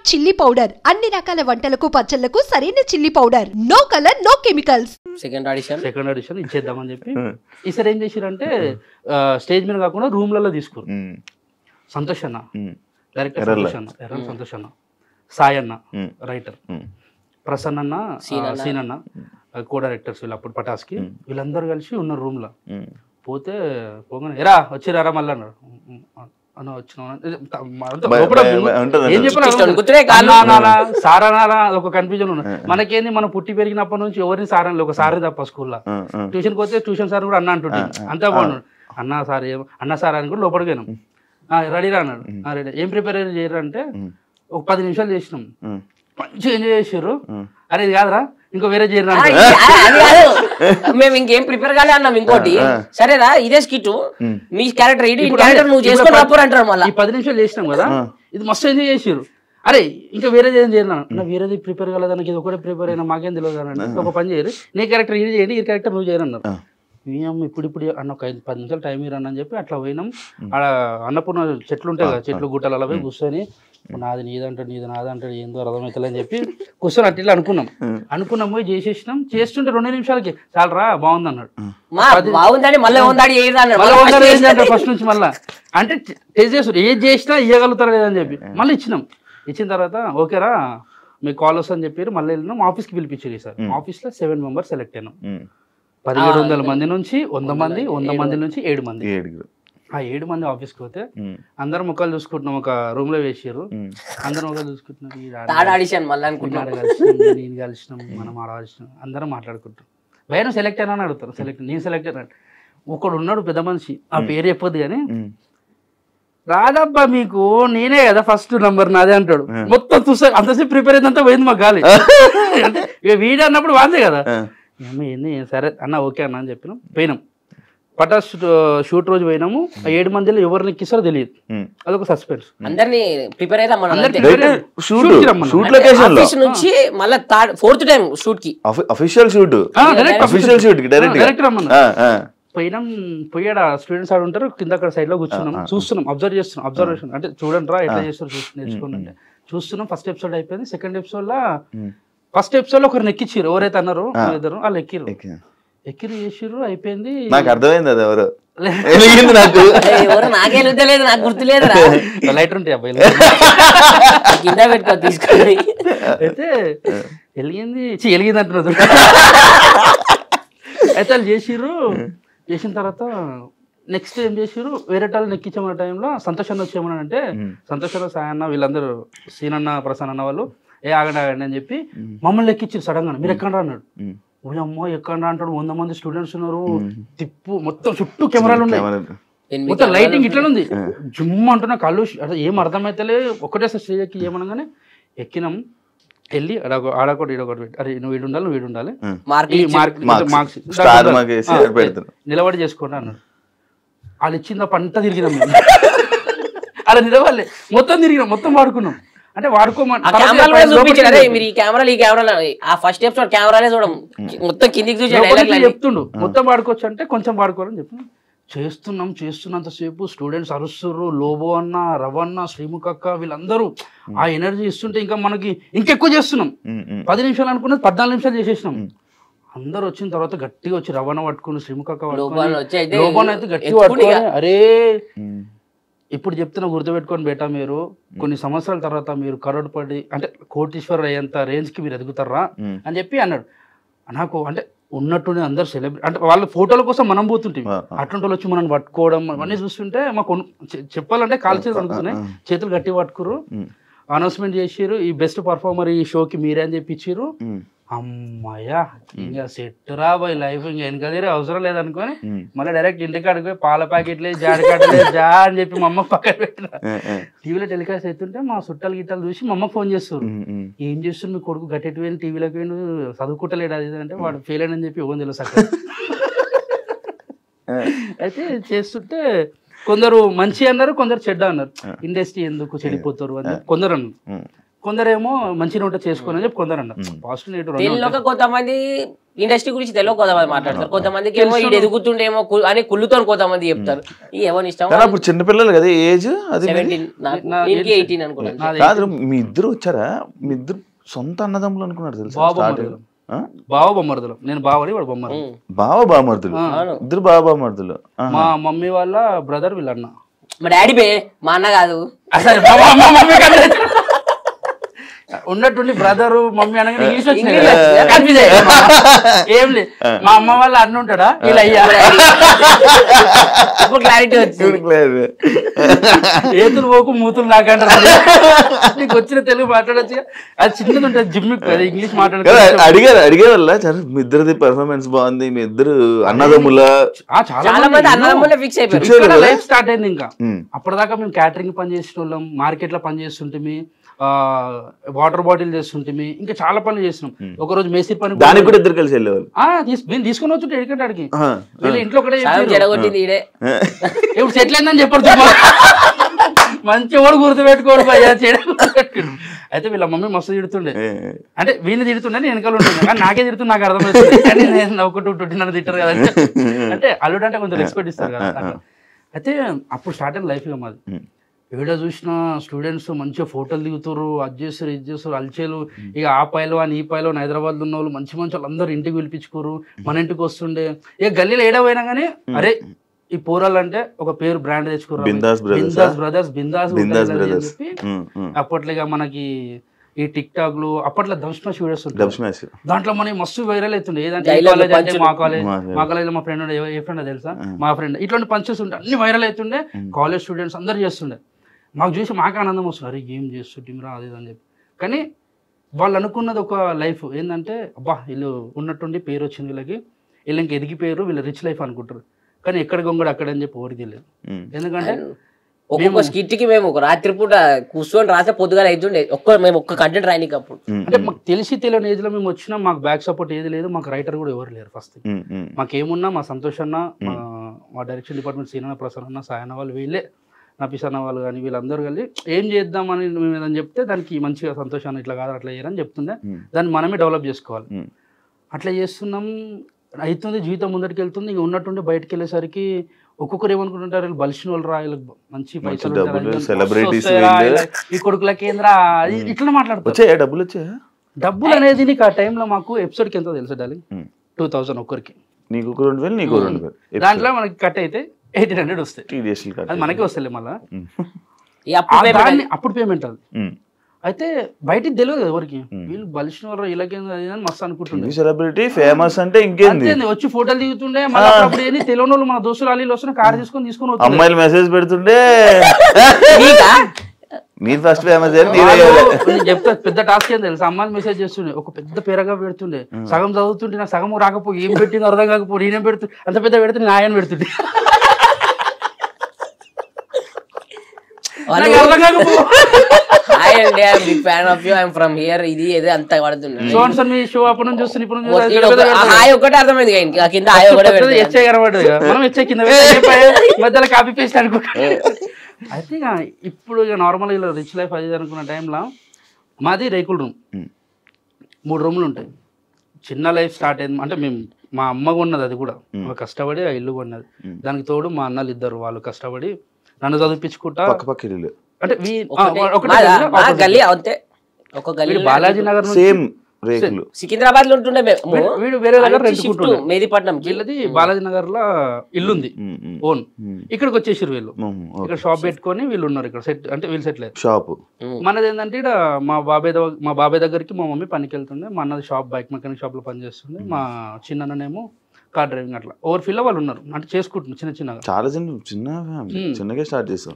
Chilli powder అన్ని రకాల వంటలకు పచ్చళ్లకు సరైన chilli powder. No colour no chemicals. Second audition ఇచ్చేద్దామని చెప్పి ఈసారి ఏం చేసిరంటే స్టేజ్ మీద కాకుండా రూమ్లలో తీసుకురు. సంతోష్ అన్న డైరెక్టర్, సంతోష్ అన్న, సాయి అన్న రైటర్, ప్రసన్న అన్న, సీన్ అన్న కో డైరెక్టర్స్, వీళ్ళు అప్పుడు పటాస్కి వీళ్ళందరూ కలిసి ఉన్నారు రూమ్ లో. పోతే పోగానే ఎరా వచ్చిరారా మళ్ళీ అన్నారు. అన్న వచ్చిన ఏం చెప్పాలా సారనాలా ఒక కన్ఫ్యూజన్ ఉన్నది మనకేంది. మనం పుట్టి పెరిగినప్పటి నుంచి ఎవరిని సారని ఒక సారే తప్ప స్కూల్లో. ట్యూషన్కి పోతే ట్యూషన్ సార్ కూడా అన్న అంటుంటే అంతా బాగున్నాడు. అన్న సార్ అన్న సార్ అని కూడా లోపలికి పోయినాం. రెడీరా అన్నాడు. రెడీ. ఏం ప్రిపేర్ చేయరు అంటే ఒక 10 నిమిషాలు చేసినాం. మంచిగా ఎంజాయ్ చేసారు. అరే ఇది కాదురా ఇంకో వేరే చేయరు. మేము ఇంకేం ప్రిపేర్ కాలే అన్నాం. ఇంకోటి సరేరా ఇదే స్కిట్ మీ క్యారెక్టర్ నువ్వు చేసుకుని అంటారు. మళ్ళీ 10 నిమిషాలు చేసినాం కదా, ఇది మస్తు ఎంజాయ్ చేసారు. అరే ఇంకా వేరేది ఏం చేయను నా వేరేది ప్రిపేర్ కాలేదానికి ఇది ఒకటే ప్రిపేర్ అయినా మాకేం తెలియదు అని ఒక పని చేయరు. నీ క్యారెక్టర్ ఇది చేయండి, ఈ క్యారెక్టర్ నువ్వు చేయను అన్నారు. ఇప్పుడు అన్న ఒక 10 నిమిషాలు టైం ఇరని అని చెప్పి అట్లా పోయినాం. ఆడ అన్నపూర్ణ చెట్లు ఉంటాయి కదా, చెట్లు గుట్టలు అలా పోయి కూర్చొని నాది నీదంటాడు నీది నాదంటాడు ఏందో అర్థమవుతుంది అని చెప్పి కూర్చొని అట్లా అనుకున్నాం పోయి చేసేసినాం. చేస్తుంటే 2 నిమిషాలకి చాలరా బాగుంది అన్నాడు. ఫస్ట్ నుంచి మళ్ళీ అంటే టేస్ట్ చేస్తారు ఏది చేసినా ఇవ్వగలుగుతారు కదా అని చెప్పి మళ్ళీ ఇచ్చినాం. ఇచ్చిన తర్వాత ఓకేరా మీకు కాల్ వస్తుందని చెప్పారు. మళ్ళీ వెళ్ళినాం. ఆఫీస్కి పిలిపించారు. సార్ ఆఫీస్లో 7 మెంబర్స్ సెలెక్ట్ అయినాం. 1700 మంది నుంచి 100 మంది, 100 మంది నుంచి 7 మంది. ఆ 7 మంది ఆఫీస్కి పోతే అందరం ముఖాలు చూసుకుంటున్నాం. ఒక రూమ్ లో వేసారు. అందరం ముఖాలు చూసుకుంటున్నాం. నేను కలిసినాం, మనం ఆడవలసినాం, అందరం మాట్లాడుకుంటాం. భయం సెలెక్ట్ అయినా అని అడుగుతారు. నేను సెలెక్ట్ అయినా. ఒకడు ఉన్నాడు పెద్ద మనిషి, ఆ పేరు చెప్పొద్దు కానీ, రాదబ్బా మీకు నేనే కదా ఫస్ట్ నంబర్ నాదే అంటాడు. మొత్తం చూసా అంతసేపు ప్రిపేర్ అయిందంతా పోయింది మాకు గాలి. ఇక వీడియో అన్నప్పుడు వాందే కదా. ఏంది సరే అన్న ఓకే అన్న అని చెప్పినాం. పోయినాం. పటాస్ షూట్ రోజు పోయినాము. 7 మందిలో ఎవరిని ఎక్కిస్తారో తెలియదు. అదొక సస్పెన్స్. అందరినీ ప్రిపేర్ అయితే పోయినాం. పోయాడు స్టూడెంట్స్ ఆడు ఉంటారు కింద అక్కడ సైడ్ లో కూర్చున్నాం. చూస్తున్నాం, అబ్జర్వేషన్ అంటే చూడండి రా ఎట్లా చేస్తారు నేర్చుకోండి అంటే చూస్తున్నాం. ఫస్ట్ ఎపిసోడ్ అయిపోయింది. సెకండ్ ఎపిసోడ్ లో ఫస్ట్ ఎపిసోడ్ లో ఒకరిని ఎక్కించారు. ఎవరైతే అన్నారో ఇద్దరు వాళ్ళు ఎక్కిరు చేసిర్రు. అయిపోయింది. నాకు అర్థమైంది అది ఎవరు నాకు గుర్తులేదు. లైటర్ ఉంటాయి అబ్బాయి కింద పెట్టుకో తీసుకొని. అయితే వెలిగింది అంటున్నారు. అయితే వాళ్ళు చేసిన తర్వాత నెక్స్ట్ ఏం చేసిర్రు, వేరే వాళ్ళని ఎక్కించమన్న టైంలో సంతోష్ అన్న వచ్చేమన్నా అంటే సంతోష్ అన్న, సాయి అన్న వీళ్ళందరూ సీన్ అన్న, ప్రసన్న అన్న వాళ్ళు ఆగండి అని చెప్పి మమ్మల్ని ఎక్కించారు. సడన్ గా మీరు ఎక్కడ అన్నాడు. అమ్మో ఎక్కడ అంటాడు, 100 మంది స్టూడెంట్స్ ఉన్నారు, తిప్పు మొత్తం చుట్టూ కెమెరాలు ఉన్నాయి, మొత్తం లైటింగ్ ఇట్లా ఉంది. జుమ్ అంటున్నా కళ్ళు ఏం అర్థమైతే ఒకటే స్టేజ్ ఎక్కి ఏమనగానే ఎక్కినాం. వెళ్ళి ఆడొకటి ఈడొకటి పెట్టి అరే నువ్వు వీడు ఉండాలి మార్క్స్ నిలబడి చేసుకోండి అన్నాడు. వాళ్ళు ఇచ్చింది పంట తిరిగినాం. అలా నిలబడలే, మొత్తం తిరిగినాం, మొత్తం వాడుకున్నాం. అంటే వాడుకోమని చెప్తుండు. మొత్తం వాడుకోవచ్చు అంటే కొంచెం వాడుకోవాలని చెప్పి చేస్తున్నంతసేపు స్టూడెంట్స్ అరుస్తుర్రు. లోబో అన్న, రవన్న, శ్రీముఖ అక్క వీళ్ళందరూ ఆ ఎనర్జీ ఇస్తుంటే ఇంకా మనకి ఇంకెక్కువ చేస్తున్నాం. 10 నిమిషాలు అనుకున్నది 14 నిమిషాలు చేసేసినాం. అందరు వచ్చిన తర్వాత గట్టిగా వచ్చి రవణ పట్టుకుని, శ్రీముఖ అక్క లోబోన్ అయితే గట్టిగా పట్టుకొని అరే ఇప్పుడు చెప్తున్నా గుర్తుపెట్టుకొని బేటా, మీరు కొన్ని సంవత్సరాల తర్వాత మీరు కరోడ్పడి అంటే కోటీశ్వరుడు అయ్యేంత రేంజ్ కి మీరు ఎదుగుతారా అని చెప్పి అన్నాడు. నాకు అంటే ఉన్నట్టుండి అందరు సెలబ్రేట్ అంటే వాళ్ళ ఫోటోల కోసం మనం పోతుంటే అటువంటి వాళ్ళు వచ్చి మనం పట్టుకోవడం అవన్నీ చూస్తుంటే మాకు చెప్పాలంటే కాలు చేతులు అనుకున్నాయి. చేతులు గట్టి పట్టుకురు. అనౌన్స్మెంట్ చేసిర్రు, ఈ బెస్ట్ పర్ఫార్మర్ ఈ షోకి మీరే అని చెప్పి ఇచ్చిర్రు. అమ్మాయ్యా ఇంకా సెట్ రా బాయ్ లైఫ్ ఇంకా వెనకదిరే అవసరం లేదనుకొని మళ్ళీ డైరెక్ట్ ఇంటికాడికి పోయి పాల ప్యాకెట్లే జాడకాడలే జా అని చెప్పి మా అమ్మ పక్కన పెట్టిన. టీవీలో టెలికాస్ట్ అవుతుంటే మా చుట్టాలు గిట్టాలు చూసి మా అమ్మ ఫోన్ చేస్తారు. ఏం చేస్తుంది మీ కొడుకు గట్టెట్టు పోయిన టీవీలోకి పోయిన చదువుకుంటలేడు అది అంటే వాడు ఫెయిల్ అని చెప్పి ఇవ్వని తెలుసు అక్కడ. అయితే చేస్తుంటే కొందరు మంచి అన్నారు, కొందరు చెడ్డ అన్నారు. ఇండస్ట్రీ ఎందుకు చెడిపోతారు అని కొందరు అన్నారు. కొందరేమో మంచిగా ఉంటే చేసుకోని అని చెప్పి కొందరు అన్నారు. Positive negative. కొంతమంది ఇండస్ట్రీ గురించి తెలియక కొంతమంది మాట్లాడతారు, కొంతమందికి ఏమో ఇది ఎదుగుతుండేమో అని కుళ్ళుతో కొంతమంది చెప్తారు. ఈ ఎవరి ఇష్టం. అప్పుడు చిన్నపిల్లలు కదా ఏజ్, అది 17, 18 అనుకున్నాను. కాదు మీ ఇద్దరు వచ్చారా, మీ ఇద్దరు సొంత అన్నదమ్ములు అనుకున్నారు తెలుసా? బావ బొమ్మర్దులు, నేను బావని వాడు బొమ్మరు. బామర్దులు ఇద్దరు బామర్దులు. మా మమ్మీ వాళ్ళ బ్రదర్ వీళ్ళన్న. మా డాడీ బే, మా అన్న కాదు. ఉన్నట్టుండి బ్రదర్ మమ్మీ అనగానే ఇంగ్లీష్ వచ్చింది ఏం లేదు. మా అమ్మ వాళ్ళ అన్న ఉంటాడా ఇలా అయ్యా క్లారిటీ వచ్చింది. ఏతులు పోకు మూతులు నాకంటారు. నీకు వచ్చిన తెలుగు మాట్లాడచ్చు, అది చిన్నది ఉంటుంది జిమ్, ఇంగ్లీష్ మాట్లాడచ్చు. అడిగేవాళ్ళ మీ ఇద్దరిది పర్ఫార్మెన్స్ బాగుంది, మీ ఇద్దరు అన్నదమ్ముల చాలా మంది అన్నదమ్ములే ఫిక్స్ అయిపోయారు. లైఫ్ స్టార్ట్ అయింది. ఇంకా అప్పటిదాకా మేము క్యాటరింగ్ పని చేసిన వాళ్ళం, మార్కెట్ లో పని చేస్తుంటే, వాటర్ బాటిల్ చేస్తుంటే, ఇంకా చాలా పనులు చేసినాం. ఒక రోజు మేస్త్రి పని దానికి కూడా ఇద్దరు కలిసి వెళ్ళేవాళ్ళు. నేను తీసుకొని వచ్చి ఎడికంటే అడిగి ఇంట్లో కూడా ఇప్పుడు సెటిల్ అయిందని చెప్పారు. మంచి వాడు గుర్తు పెట్టుకోడు భయ్యా చేయడం. అయితే వీళ్ళ మమ్మీ మస్తు తిడుతుండే, అంటే వీళ్ళని తిడుతుండే నేను వెనకాల ఉంటుండే, కానీ నాకే తిడుతుంది, నాకు అర్థమవుతుంది. కానీ నేను నవ్వుకుంటూ నన్ను తిట్టారు కదా, అంటే అల్లుడు అంటే కొంచెం రెస్పెక్ట్ ఇస్తారు కదా. అయితే అప్పుడు స్టార్ట్ అయిన లైఫ్ ఇక మాది. ఏడా చూసిన స్టూడెంట్స్ మంచిగా ఫోటోలు దిగుతారు, అది చేస్తారు ఇది చేస్తారు, అల్చేలు. ఇక ఆ పైలో అని ఈ పైలో హైదరాబాద్లో ఉన్న వాళ్ళు మంచి మంచి వాళ్ళందరూ ఇంటికి పిలిపించుకోరు, మన ఇంటికి వస్తుండే. ఇక గల్లీలో ఏడా పోయినా కానీ అరే ఈ పోరాలంటే ఒక పేరు బ్రాండ్ తెచ్చుకోరు, బిందాస్ బ్రదర్స్, బిందాస్ అని చెప్పి. అప్పట్లో ఇక మనకి ఈ టిక్ టాక్ లు అప్పట్లో దంస్మాష్ వీడియోస్ ఉంటాయి, దాంట్లో మనకి మస్తు వైరల్ అవుతుండే. ఏదంటే మా కాలేజ్ మా ఫ్రెండ్ ఏ ఫ్రెండ్ తెలుసా, మా ఫ్రెండ్ ఇట్లాంటి పంచెస్ ఉంటే అన్ని వైరల్ అవుతుండే. కాలేజ్ స్టూడెంట్స్ అందరు చేస్తుండే, మాకు చూసి మాకు ఆనందం వస్తుంది, అరే ఏం చేస్తుంటీరా అది అని చెప్పి. కానీ వాళ్ళు అనుకున్నది ఒక లైఫ్ ఏంటంటే, అబ్బా వీళ్ళు ఉన్నట్టుండి పేరు వచ్చింది వీళ్ళకి, వీళ్ళు ఇంక ఎదిగిపోయారు, వీళ్ళు రిచ్ లైఫ్ అనుకుంటారు. కానీ ఎక్కడ గొంగడు అక్కడ అని చెప్పి ఎవరికి తెలియదు. ఎందుకంటే ఒక్కొక్క స్కిట్ కి మేము ఒక రాత్రి పూట కూర్చొని రాసే పొద్దుగా అవుతుండే, మేము ఒక్క కంటెంట్ రాయనికి. అప్పుడు అంటే మాకు తెలిసి తెలియని ఏజ్ లో మేము వచ్చినా మాకు బ్యాక్ సపోర్ట్ ఏది లేదు, మాకు రైటర్ కూడా ఎవరు లేరు. ఫస్ట్ మాకేమున్నా మా సంతోష్ అన్న, మా డైరెక్షన్ డిపార్ట్మెంట్ సీనన్న, ప్రసన్న అన్న, సాయన్న వాళ్ళు, వీళ్ళే నఫీస్ అన్న వాళ్ళు కానీ వీళ్ళందరూ కలిసి ఏం చేద్దామని మేము ఏదని చెప్తే దానికి మంచిగా సంతోషాన్ని ఇట్లా కాదు అట్లా చేయరని చెప్తుండే, దాన్ని మనమే డెవలప్ చేసుకోవాలి. అట్లా చేస్తున్నాం, అవుతుంది, జీవితం ముందరికి వెళ్తుంది. ఇంక ఉన్నట్టుండి బయటకు వెళ్ళేసరికి ఒక్కొక్కరు ఏమనుకుంటుంటారు, వీళ్ళు బలిసిన వాళ్ళు రా, వీళ్ళకి మంచి పైసలు, ఈ కొడుకుల కేంద్ర ఇట్లా మాట్లాడుతారు. డబ్బులు అనేది నీకు ఆ టైంలో మాకు ఎపిసోడ్కి ఎంతో తెలుసు డార్లింగ్, 2000 ఒక్కరికి, నీకు 2000 నీకు 2000, దాంట్లో మనకి కట్ అయితే 1800 వస్తాయి, అది మనకే వస్తాయి మళ్ళీ. అప్పుడు పేమెంట్ అది. అయితే బయటికి తెలియదు ఎవరికి, వీళ్ళు బలిసిన వాళ్ళు ఇలాగేంది అది అని మస్తు అనుకుంటుండే. సెలబ్రిటీ ఫేమస్ అంటే ఇంకేంది, వచ్చి ఫోటోలు దిగుతుండే. మళ్ళీ అప్పుడు ఏంది తెలియని వాళ్ళు మన దోస్తులు అల్లీలు వస్తున్న కార్ తీసుకొని అమ్మాయిలు మెసేజ్ పెడుతుండే, మీరు ఫస్ట్ ఫేమస్ చెప్తా. పెద్ద టాస్క్ ఏం తెలుసు, అమ్మాయిలు మెసేజ్ చేస్తుండే, ఒక పెద్ద పేరగా పెడుతుండే, సగం చదువుతుంటే నాకు సగం రాకపోయి ఏం పెట్టింది అర్థం కాకపోయి నేనేం పెడుతుండే, అంత పెద్ద పెడితే నేను ఆయన పెడుతుండే. ఒకటే అర్థమైంది మధ్యలో కాపీ పేస్ట్ అనుకుంటా. అయితే ఇప్పుడు ఇక నార్మల్ ఇలా రిచ్ లైఫ్ అది అనుకున్న టైంలో మాది రేకుల రూమ్, 3 రూమ్లు ఉంటాయి. చిన్న లైఫ్ స్టార్ట్ అయింది అంటే మేము, మా అమ్మ కొన్నది, అది కూడా కష్టపడి ఆ ఇల్లు కొన్నది. దానికి తోడు మా అన్నలు ఇద్దరు, వాళ్ళు కష్టపడి నన్ను చదివించుకుంటా. అంటే బాలాజీ నగర్ సికింద్రాబాద్ లో ఉంటుండే, వీడు వేరే దగ్గర మెహదీపట్నం, వీళ్ళది బాలాజీ నగర్ లో ఇల్లుంది ఓన్. ఇక్కడికి వచ్చేసారు వీళ్ళు, ఇక్కడ షాప్ పెట్టుకొని వీళ్ళు ఉన్నారు ఇక్కడ సెట్, అంటే వీళ్ళు సెటిల్ అయ్యారు. షాప్ మనది ఏంటంటే ఇక్కడ మా బాబాయ్ దగ్గరికి మా మమ్మీ పనికి వెళ్తుండే, మా అన్నది షాప్ బైక్ మెకానిక్ షాప్ లో పని చేస్తుండే, మా చిన్ననేమో కార్ డ్రైవింగ్. అట్లా ఓవర్ ఫీల్ వాళ్ళు ఉన్నారు, అంటే చేసుకుంటున్నారు చిన్న చిన్నగా. చాలా చిన్నగా స్టార్ట్ చేస్తాం.